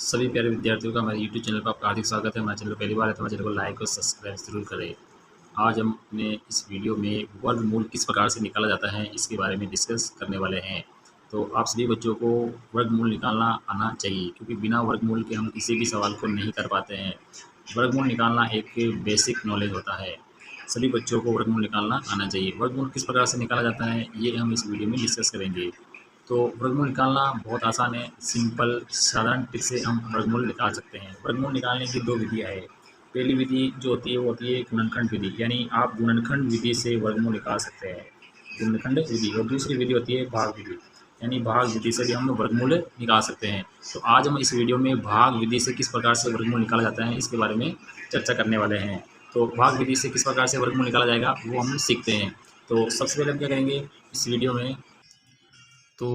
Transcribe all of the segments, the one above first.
सभी प्यारे विद्यार्थियों का मेरे यूट्यूब चैनल पर आपका हार्दिक स्वागत है। हमारे चैनल को पहली बार है तो हमारे चैनल को लाइक और सब्सक्राइब जरूर करें। आज हम अपने इस वीडियो में वर्गमूल किस प्रकार से निकाला जाता है इसके बारे में डिस्कस करने वाले हैं। तो आप सभी बच्चों को वर्गमूल निकालना आना चाहिए, क्योंकि बिना वर्गमूल के हम किसी भी सवाल को नहीं कर पाते हैं। वर्गमूल निकालना एक बेसिक नॉलेज होता है, सभी बच्चों को वर्गमूल निकालना आना चाहिए। वर्गमूल किस प्रकार से निकाला जाता है ये हम इस वीडियो में डिस्कस करेंगे। तो वर्गमूल निकालना बहुत आसान है, सिंपल साधारण ट्रिक से हम वर्गमूल निकाल सकते हैं। वर्गमूल निकालने की दो विधियाँ है। पहली विधि जो होती है वो होती है गुणनखंड विधि, यानी आप गुणनखंड विधि से वर्गमूल निकाल सकते हैं, गुणनखंड विधि। और दूसरी विधि होती है भाग विधि, यानी भाग विधि से भी हम वर्गमूल निकाल सकते हैं। तो आज हम इस वीडियो में भाग विधि से किस प्रकार से वर्गमूल निकाला जाता है इसके बारे में चर्चा करने वाले हैं। तो भाग विधि से किस प्रकार से वर्गमूल निकाला जाएगा वो हम सीखते हैं। तो सबसे पहले हम क्या करेंगे इस वीडियो में, तो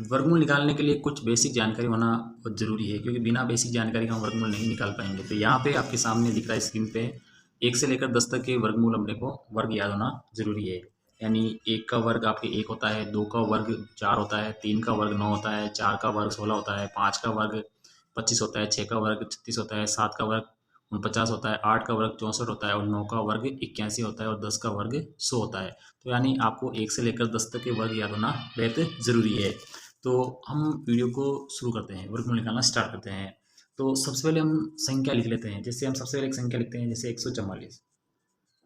वर्गमूल निकालने के लिए कुछ बेसिक जानकारी होना बहुत ज़रूरी है, क्योंकि बिना बेसिक जानकारी का हम वर्गमूल नहीं निकाल पाएंगे। तो यहाँ पे आपके सामने दिख रहा है स्क्रीन पे 1 से लेकर 10 तक के वर्गमूल अपने को वर्ग याद होना ज़रूरी है। यानी 1 का वर्ग आपके 1 होता है, 2 का वर्ग 4 होता है, 3 का वर्ग 9 होता है, 4 का वर्ग 16 होता है, 5 का वर्ग 25 होता है, 6 का वर्ग 36 होता है, 7 का वर्ग 49 होता है, 8 का वर्ग 64 होता है, और 9 का वर्ग 81 होता है, और 10 का वर्ग 100 होता है। तो यानी आपको 1 से लेकर 10 तक के वर्ग याद होना बेहद ज़रूरी है। तो हम वीडियो को शुरू करते हैं, वर्गमूल निकालना स्टार्ट करते हैं। तो सबसे पहले हम संख्या लिख लेते हैं। जैसे हम सबसे पहले एक संख्या लिखते हैं, जैसे 144।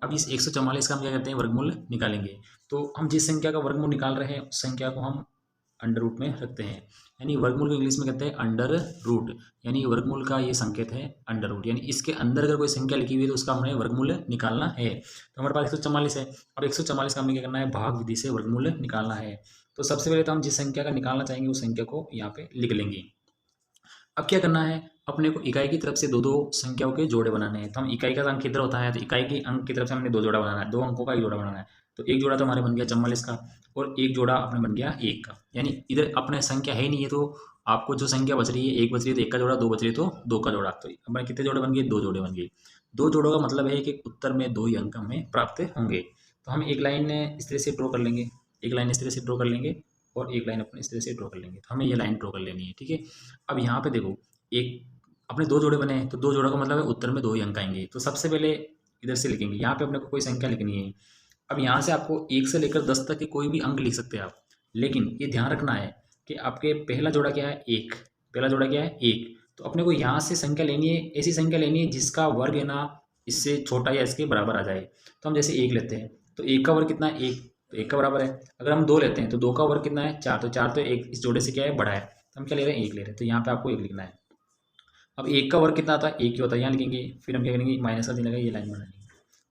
अब इस 144 का हम क्या करते हैं, वर्गमूल निकालेंगे। तो हम जिस संख्या का वर्गमूल निकाल रहे हैं उस संख्या को हम अंडर रूट में रखते हैं। यानी वर्गमूल को इंग्लिश में कहते हैं अंडर रूट, यानी वर्गमूल का ये संकेत है अंडर रूट। यानी इसके अंदर अगर कोई संख्या लिखी हुई है तो उसका हमें वर्गमूल निकालना है। तो हमारे पास 144 है। अब 144 का हमें क्या करना है, भाग विधि से वर्गमूल निकालना है। तो सबसे पहले तो हम जिस संख्या का निकालना चाहेंगे उस संख्या को यहाँ पे लिख लेंगे। अब क्या करना है, अपने को इकाई की तरफ से दो दो संख्याओं के जोड़े बनाने हैं। तो हम इकाई का अंक किधर होता है, तो इकाई के अंक की तरफ से हमने दो जोड़ा बनाना है, दो अंकों का एक जोड़ा बनाना है। तो एक जोड़ा तो हमारे बन गया 44 का, और एक जोड़ा अपने बन गया 1 का। यानी इधर अपने संख्या है ही नहीं है, तो आपको जो संख्या बच रही है, 1 बच रही है तो 1 का जोड़ा, 2 बच रही है तो 2 का जोड़ा। तो हमारे कितने जोड़े बन गए, 2 जोड़े बन गए। 2 जोड़ों का मतलब है कि उत्तर में 2 ही अंक हमें प्राप्त होंगे। तो हम एक लाइन इस तरह से ड्रॉ कर लेंगे, एक लाइन इस तरह से ड्रॉ कर लेंगे, और एक लाइन अपने इस तरह से ड्रॉ कर लेंगे। तो हमें ये लाइन ड्रॉ कर लेनी है, ठीक है। अब यहाँ पे देखो, एक अपने 2 जोड़े बने हैं, तो 2 जोड़ों का मतलब है उत्तर में 2 ही अंक आएंगे। तो सबसे पहले इधर से लिखेंगे, यहाँ पे अपने को कोई संख्या लिखनी है। अब यहाँ से आपको 1 से लेकर 10 तक के कोई भी अंक लिख सकते हैं आप, लेकिन ये ध्यान रखना है कि आपके पहला जोड़ा क्या है, 1। पहला जोड़ा क्या है, 1। तो अपने को यहाँ से संख्या लेनी है, ऐसी संख्या लेनी है जिसका वर्ग है ना इससे छोटा या इसके बराबर आ जाए। तो हम जैसे 1 लेते हैं, तो 1 का वर्ग कितना है, 1, तो 1 का बराबर है। अगर हम 2 लेते हैं तो 2 का वर्ग कितना है, 4, तो 4 तो 1 इस जोड़े से क्या है, बड़ा है। तो हम क्या ले रहे हैं, 1 ले रहे हैं। तो यहाँ पे आपको 1 लिखना है। अब 1 का वर्ग कितना आता है, 1 ही होता है, यहाँ लिखेंगे। फिर हम क्या करेंगे, माइनस का चिन्ह लगा, ये लाइन बना लेंगे।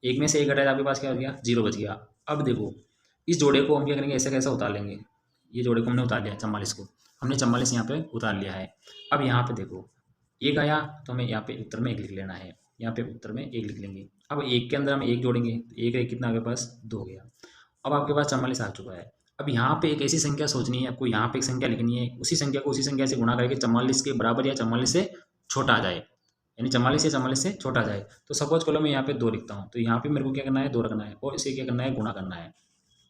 1 में से 1 घटाया, आपके पास क्या हो गया, 0 बच गया। अब देखो इस जोड़े को हम क्या करेंगे, ऐसा कैसा उतार लेंगे। ये जोड़े को हमने उतार लिया, 44 को हमने 44 यहाँ पे उतार लिया है। अब यहाँ पे देखो 1 आया, तो हमें यहाँ पे उत्तर में 1 लिख लेना है। यहाँ पे उत्तर में 1 लिख लेंगे। अब 1 के अंदर हम 1 जोड़ेंगे, तो 1 है कितना आपके पास, 2 गया। अब आपके पास 44 आ चुका है। अब यहाँ पे एक ऐसी संख्या सोचनी है आपको, यहाँ पे एक संख्या लिखनी है, उसी संख्या को उसी संख्या से गुणा करके 44 के बराबर या 44 से छोटा आ जाए, यानी 44 या 44 से छोटा आ जाए। तो सपोज करो मैं यहाँ पे 2 लिखता हूँ, तो यहाँ पे मेरे को क्या करना है, 2 रखना है, और इसे क्या करना है, गुणा करना है।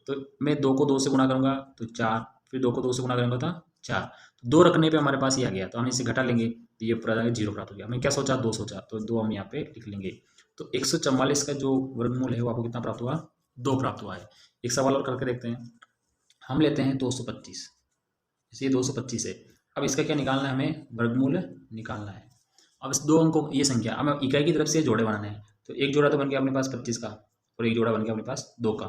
तो मैं 2 को 2 से गुणा करूँगा तो 4, फिर 2 को 2 से गुणा करूँगा तो 4। तो 2 रखने पे हमारे पास ये आ गया, तो हम इसे घटा लेंगे तो ये पूरा 0 प्राप्त हो गया। हमने क्या सोचा, 2 सोचा, तो 2 हम यहाँ पे लिख लेंगे। तो 144 का जो वर्गमूल है वो आपको कितना प्राप्त हुआ, 2 प्राप्त हुआ है। एक सवाल और करके देखते हैं। हम लेते हैं 225, इसे 225 है। अब इसका क्या निकालना है, हमें वर्गमूल निकालना है। अब इस 2 अंकों ये संख्या हमें इकाई की तरफ से जोड़े बनाने हैं। तो एक जोड़ा तो बन गया अपने पास 25 का, और एक जोड़ा बन गया अपने पास 2 का।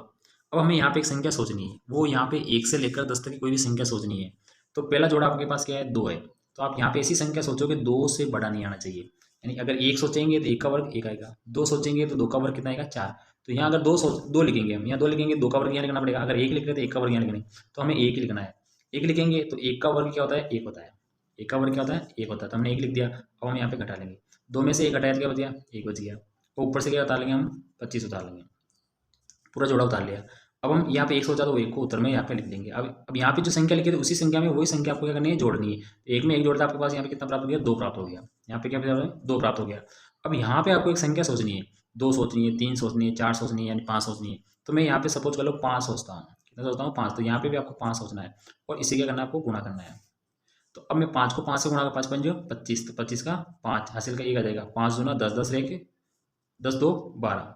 अब हमें यहाँ पे एक संख्या सोचनी है, वो यहाँ पे 1 से लेकर 10 तक की कोई भी संख्या सोचनी है। तो पहला जोड़ा आपके पास क्या है, 2 है। तो आप यहाँ पे ऐसी संख्या सोचोगे 2 से बड़ा नहीं आना चाहिए। यानी अगर 1 सोचेंगे तो 1 का वर्ग 1 आएगा, 2 सोचेंगे तो 2 का वर्ग कितना आएगा, 4। तो यहाँ अगर 2 लिखेंगे, हम यहाँ 2 लिखेंगे, 2 का वर्ग यहाँ लिखना पड़ेगा। अगर 1 लिख रहे तो 1 का वर्ग यहाँ लिखना है, तो हमें 1 लिखना है। 1 लिखेंगे तो 1 का वर्ग क्या होता है, 1 होता है। 1 का वर्ग क्या होता है, 1 होता है। तो हमने 1 लिख दिया। अब हम यहाँ पे घटा लेंगे, 2 में से 1 घटाया तो क्या बच गया, 1 बच गया। और ऊपर से क्या उतार लेंगे, हम 25 उतार लेंगे, पूरा जोड़ा उतार लिया। अब हम यहाँ पे 1 सोचा तो 1 को उत्तर में यहाँ पे लिख देंगे। अब यहाँ पे जो संख्या लिखी थी उसी संख्या में वही संख्या आपको क्या करनी है, जोड़नी है। 1 में 1 जोड़ता आपके पास यहाँ पे कितना प्राप्त हो गया, 2 प्राप्त हो गया। यहाँ पे क्या प्राप्त हो गया, 2 प्राप्त हो गया। अब यहाँ पे आपको एक संख्या सोचनी है, 2 सोचनी है, 3 सोचनी है, 4 सोचनी है, यानी 5 सोचनी है। तो मैं यहाँ पे सपोज कर लो 5 सोचता हूँ। कितना सोचता हूँ, 5। तो यहाँ पे भी आपको 5 सोचना है, और इसे क्या करना है, आपको गुणा करना है। तो अब मैं 5 को 5 से गुणा कर 5 5 जो 25, तो 25 का 5 हासिल का 1 आ जाएगा। 5 दूना 10, 10 रह के 10 2 12,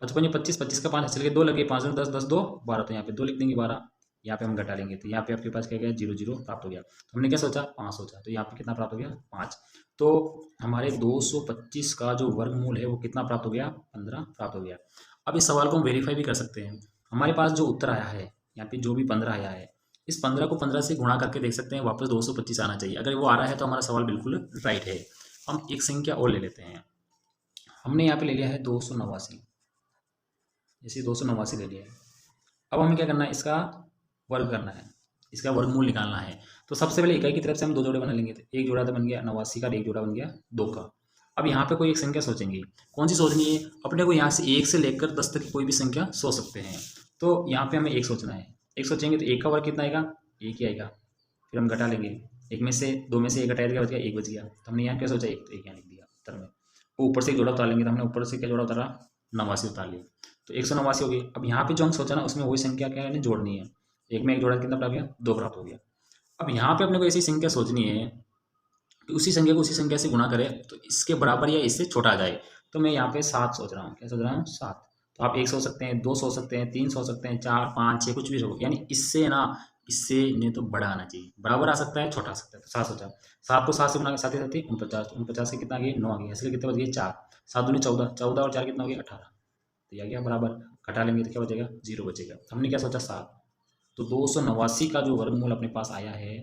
55 25, 25 का 5 हासिल के 2 लगे, 5 दूना 10, 10 2 12, तो यहाँ पे 2 लिख देंगे 12। यहाँ पे हम घटा लेंगे तो यहाँ पे आपके पास क्या गया 0 0 प्राप्त हो गया। तो हमने क्या सोचा 5 सोचा, तो यहाँ पे कितना प्राप्त हो गया 5। तो हमारे 225 का जो वर्गमूल है वो कितना प्राप्त हो गया 15 प्राप्त हो गया। अब इस सवाल को हम वेरीफाई भी कर सकते हैं। हमारे पास जो उत्तर आया है यहाँ पे जो भी 15 आया है, इस 15 को 15 से गुणा करके देख सकते हैं, वापस 225 आना चाहिए। अगर वो आ रहा है तो हमारा सवाल बिल्कुल राइट है। हम एक संख्या और ले लेते हैं। हमने यहाँ पे ले लिया है 289, जैसे 289 ले लिया है। अब हमें क्या करना है, इसका वर्ग करना है, इसका वर्गमूल निकालना है। तो सबसे पहले इकाई की तरफ से हम 2 जोड़े बना लेंगे। तो एक जोड़ा तो बन गया 89 का, एक जोड़ा बन गया 2 का। अब यहाँ पे कोई एक संख्या सोचेंगे, कौन सी सोचनी है अपने को, यहाँ से 1 से लेकर 10 तक की कोई भी संख्या सोच सकते हैं। तो यहाँ पे हमें 1 सोचना है। 1 सोचेंगे तो 1 का वर्ग कितना आएगा 1 ही आएगा। फिर हम घटा लेंगे, 1 में से 2 में से 1 घटाया, बच गया 1 बच गया। तो हमने यहाँ क्या सोचा 1, तो 1 यहाँ लिख दिया उत्तर में। वो ऊपर से एक जोड़ा उतार लेंगे, तो हमने ऊपर से क्या जोड़ा उतारा 89 उतार लिया, तो 189 हो गई। अब यहाँ पे जो हम सोचा ना उसमें वही संख्या क्या है जोड़नी है। 1 में 1 जोड़ा कितना प्राप्त गया 2 प्राप्त हो गया। अब यहाँ पे अपने को ऐसी संख्या सोचनी है कि उसी संख्या को उसी संख्या से गुणा करें तो इसके बराबर या इससे छोटा आ जाए। तो मैं यहाँ पे 7 सोच रहा हूँ। क्या सोच रहा हूँ 7। तो आप 1 सोच सकते हैं, 2 सोच सकते हैं, 3 सोच सकते हैं, 4 5 6 कुछ भी हो, यानी इससे ना इससे नहीं तो बड़ा आना चाहिए। बराबर आ सकता है छोटा आ सकता है। तो 7 सोचा, 7 को 7 से गुणा कर 7 7 49, 49 से कितना आ गया 9 आ गया, इसलिए कितने बच गए 4। 7 दूनी 14, 14 और 4 कितना हो गया 18। तो यह क्या बराबर, घटा लेंगे तो क्या बचेगा 0 बचेगा। हमने क्या सोचा 7। तो 289 का जो वर्गमूल अपने पास आया है,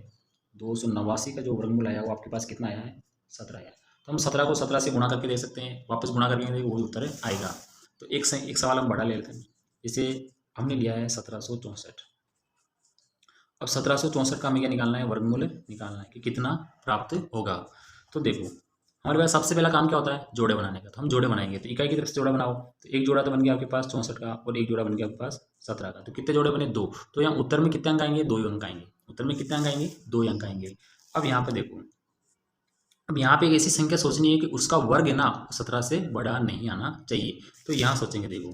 289 का जो वर्गमूल आया वो आपके पास कितना आया है 17 आया। तो हम 17 को 17 से गुणा करके दे सकते हैं, वापस गुणा करके देंगे वही उत्तर आएगा। तो एक सवाल हम बड़ा ले लेते हैं। इसे हमने लिया है 1764। अब 1764 का हमें क्या निकालना है वर्गमूल निकालना है कि कितना प्राप्त होगा। तो देखो हमारे पास सबसे पहला काम क्या होता है जोड़े बनाने का। तो हम जोड़े बनाएंगे, तो इकाई की तरफ से जोड़ा बनाओ। तो एक जोड़ा तो बन गया आपके पास 64 का और एक जोड़ा बन गया आपके पास 17 का। तो कितने जोड़े बने 2। तो यहाँ उत्तर में कितने अंक आएंगे 2 ही अंक आएंगे। उत्तर में कितने अंक आएंगे 2 ही अंक आएंगे। अब यहाँ पे देखो, अब यहाँ पे एक ऐसी संख्या सोचनी है कि उसका वर्ग है ना 17 से बड़ा नहीं आना चाहिए। तो यहाँ सोचेंगे, देखो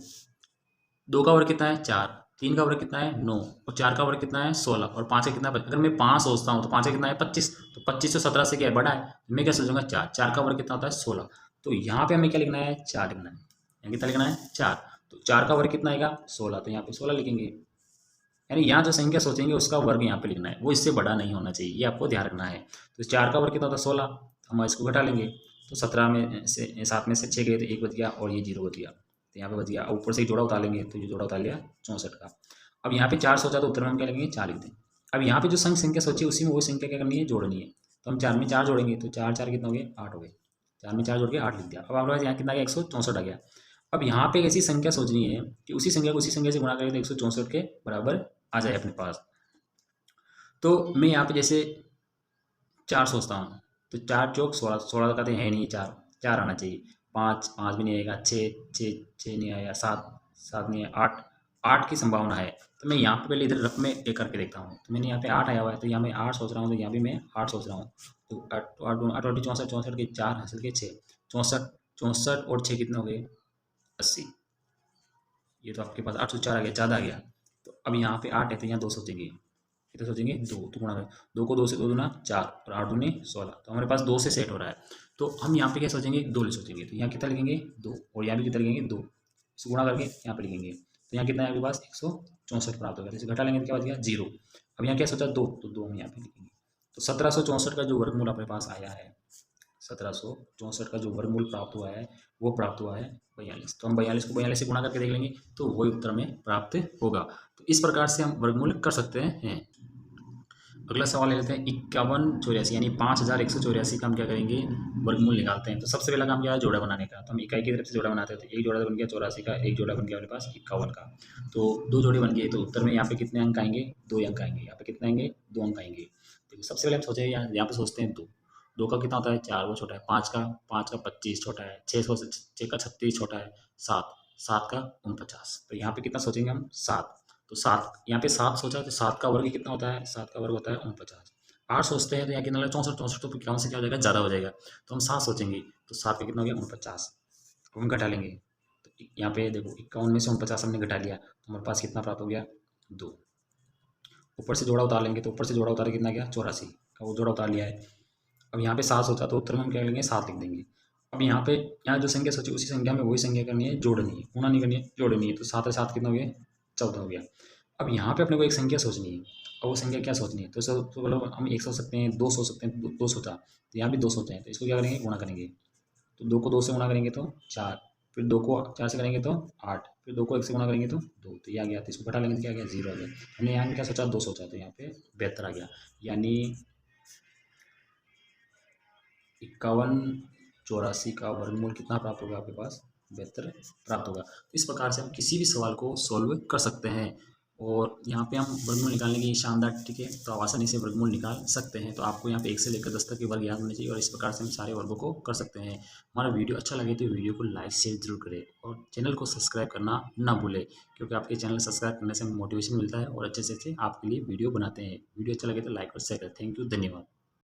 2 का वर्ग कितना है 4, 3 का वर्ग कितना है 9 और 4 का वर्ग कितना है 16 और 5 का कितना है। अगर मैं 5 सोचता हूँ तो 5 का कितना है 25, तो 25 से 17 से क्या है बड़ा है। मैं क्या सोचूंगा 4, 4 का वर्ग कितना होता है 16। तो यहाँ पे हमें क्या लिखना है 4 लिखना है। यहाँ कितना लिखना है 4। तो 4 का वर्ग कितना आएगा 16, तो यहाँ पे 16 लिखेंगे। यानी यहाँ जो संख्या सोचेंगे उसका वर्ग यहाँ पे लिखना है, वो इससे बड़ा नहीं होना चाहिए, ये आपको ध्यान रखना है। तो 4 का वर्ग कितना होता है 16, हम इसको घटा लेंगे। तो 17 में से 7 में से 6 गए तो 1 बच गया और ये 0 बच गया, तो यहाँ पे बच गया। ऊपर से एक जोड़ा उतार लेंगे, तो ये जोड़ा उतार लिया 64 का। अब यहाँ पे 4 सोचा तो उत्तर में हम क्या लेंगे 4 लिख दें। अब यहाँ पे जो संख्या सोची उसी में वो संख्या क्या करनी है जोड़नी है। तो हम 4 में 4 जोड़ेंगे, तो 4 4 कितना हो गया 8 हो गए। 4 में 4 जोड़ के 8 लिख दिया। अब आपके पास यहाँ कितना आ गया 164 आ गया। अब यहाँ पे एक ऐसी संख्या सोचनी है कि उसी संख्या को उसी संख्या से गुणा करें तो 164 के बराबर आ जाए अपने पास। तो मैं यहाँ पे जैसे 4 सोचता हूँ, तो 4 चौक 16, 16 कहते हैं नहीं, 4 4 आना चाहिए। 5 5 भी नहीं आएगा, 6 6 6 नहीं आएगा, 7 7 नहीं है, 8 8 की संभावना है। तो मैं यहाँ पे पहले इधर रफ में एक करके देखता हूँ। तो मैंने यहाँ पे 8 आया हुआ है, तो यहाँ मैं 8 सोच रहा हूँ, तो यहाँ भी मैं 8 सोच रहा हूँ। तो 8 8 8 64, 64 के 4 हासिल के 6, 64 64 और 6 कितने हो गए 80। ये तो आपके पास 804 आ गया, ज़्यादा आ गया। तो अब यहाँ पे 8 है तो यहाँ 2 सोचेंगे, कितना सोचेंगे 2, तो गुणा करें 2 को 2 से 2 दूना 4 और 8 दूनी 16, तो हमारे पास 2 से सेट हो रहा है। तो हम यहाँ पे क्या सोचेंगे 2 ले सोचेंगे, तो यहाँ कितना लिखेंगे 2 और यहाँ भी कितना लिखेंगे 2, इसको गुणा करके यहाँ पे लिखेंगे। तो यहाँ कितना है आपके पास 164 प्राप्त होगा। तो इसे घटा लेंगे तो क्या बच गया 0। अब यहाँ क्या सोचा 2, तो 2 हम यहाँ पे लिखेंगे। तो 1764 का जो वर्गमूल अपने पास आया है, 1764 का जो वर्गमूल प्राप्त हुआ है वो प्राप्त हुआ है 42। तो हम 42 को 42 से गुणा करके देख लेंगे तो वही उत्तर में प्राप्त होगा। तो इस प्रकार से हम वर्गमूल कर सकते हैं। अगला सवाल ले लेते हैं 5184, यानी 5184 का हम क्या करेंगे वर्गमूल निकालते हैं। तो सबसे पहला काम क्या है जोड़ा बनाने का। तो हम इकाई की तरफ से जोड़ा बनाते हैं। तो एक जोड़ा बन गया 84 का, एक जोड़ा बन गया अपने पास 51 का। तो 2 जोड़े बन गए, तो उत्तर में यहाँ पे कितने अंक आएंगे 2 अंक आएंगे। यहाँ पे कितने आएंगे 2 अंक आएंगे। देखो सबसे पहले हम सोचे यहाँ पे सोचते हैं 2, 2 का कितना होता है 4, वो छोटा है। 5 का 25 छोटा है। 6 का 36 छोटा है। 7 7 का 49, तो यहाँ पे कितना सोचेंगे हम 7। तो 7 यहाँ पे 7 सोचा, तो 7 का वर्ग कितना होता है 7 का वर्ग होता है 49। 8 सोचते हैं तो यहाँ कितना 64 64, तो 51 से क्या हो जाएगा ज़्यादा हो जाएगा। तो हम 7 सोचेंगे, तो 7 का कितना हो गया 49। अब हम घटा लेंगे, तो यहाँ पे देखो 51 में से 49 हमने घटा लिया, तो हमारे पास कितना प्राप्त हो गया 2। ऊपर से जोड़ा उतार लेंगे, तो ऊपर से जोड़ा उतार कितना गया 84, का वो जोड़ा उतार लिया है। अब यहाँ पे 7 होता तो उत्तर में हम क्या लिखेंगे 7 लिख देंगे। अब यहाँ पे यहाँ जो संख्या सोची उसी संख्या में वही संख्या करनी है, जोड़नी है, गुणा नहीं करनी है, जोड़नी है। तो 7 है 7 कितना हो गया 14 हो गया। अब यहाँ पे अपने को एक संख्या सोचनी है, और वो संख्या क्या सोचनी है, तो मतलब हम 1 सोच सकते हैं, 2 सोच सकते हैं, 2 सोचा तो यहाँ भी 2 सोचे हैं, तो इसको क्या करेंगे गुणा करेंगे। तो 2 को 2 से गुणा करेंगे तो 4, फिर 2 को 4 से करेंगे तो 8, फिर 2 को 1 से गुणा करेंगे तो 2, तो ये आ गया। तो इसको घटा लेंगे तो क्या आ गया 0 आ गया। हमने यहाँ पे क्या सोचा 2 सोचा, तो यहाँ पे 72 आ गया। यानी 5184 का वर्गमूल कितना प्राप्त होगा आपके पास 72 प्राप्त होगा। तो इस प्रकार से हम किसी भी सवाल को सॉल्व कर सकते हैं, और यहाँ पे हम वर्गमूल निकालने की शानदार ट्रिक है, तो आप आसानी से वर्गमूल निकाल सकते हैं। तो आपको यहाँ पे 1 से लेकर 10 तक के वर्ग याद होने चाहिए, और इस प्रकार से हम सारे वर्गों को कर सकते हैं। हमारा वीडियो अच्छा लगे तो वीडियो को लाइक शेयर जरूर करें, और चैनल को सब्सक्राइब करना ना भूलें, क्योंकि आपके चैनल सब्सक्राइब करने से हमें मोटिवेशन मिलता है और अच्छे से अच्छे आपके लिए वीडियो बनाते हैं। वीडियो अच्छा लगे तो लाइक और शेयर करें। थैंक यू, धन्यवाद।